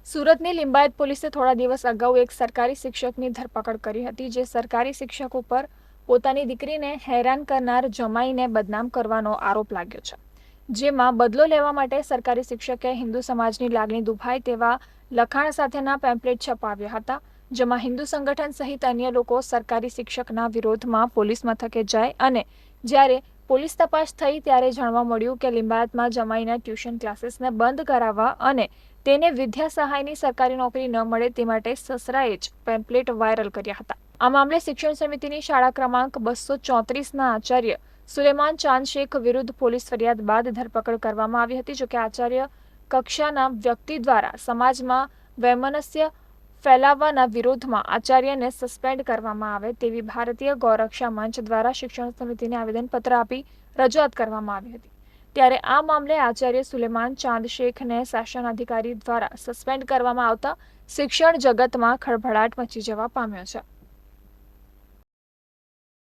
સુરતની લિંબાયત પોલીસે થોડા દિવસ અગાઉ એક સરકારી શિક્ષકની ધરપકડ કરી હતી, જે સરકારી શિક્ષક ઉપર પોતાની દીકરીને હેરાન કરનાર જમાઈને બદનામ કરવાનો આરોપ લાગ્યો છે. જેમાં બદલો લેવા માટે સરકારી શિક્ષકે હિન્દુ સમાજની લાગણી દુભાય તેવા લખાણ સાથેના પેમ્પલેટ છપાવ્યા હતા, જેમાં હિન્દુ સંગઠન સહિત અન્ય લોકો સરકારી શિક્ષકના વિરોધમાં પોલીસ મથકે જાય અને જ્યારે પોલીસ તપાસ થઈ ત્યારે જાણવા મળ્યું કે લિંબાયતમાં જમાઈના ટ્યુશન ક્લાસીસને બંધ કરાવવા અને તેને વિદ્યા સહાયની સરકારી નોકરી ન મળે તે માટે સસરાએ જ પેમ્પલેટ વાયરલ કર્યા હતા. આ મામલે શિક્ષણ સમિતિની શાળા ક્રમાંક 234ના આચાર્ય સુલેમાન ચાંદ શેખ વિરુદ્ધ પોલીસ ફરિયાદ બાદ ધરપકડ કરવામાં આવી હતી. જોકે આચાર્ય કક્ષાના વ્યક્તિ દ્વારા સમાજમાં વૈમનસ્ય ફેલાવવાના વિરોધમાં આચાર્યને સસ્પેન્ડ કરવામાં આવે તેવી ભારતીય ગૌરક્ષા મંચ દ્વારા શિક્ષણ સમિતિને આવેદનપત્ર આપી રજૂઆત કરવામાં આવી હતી. ત્યારે આ મામલે આચાર્ય સુલેમાન ચાંદ શેખને શાસન અધિકારી દ્વારા સસ્પેન્ડ કરવામાં આવતા શિક્ષણ જગતમાં ખળભળાટ મચી જવા પામ્યો છે.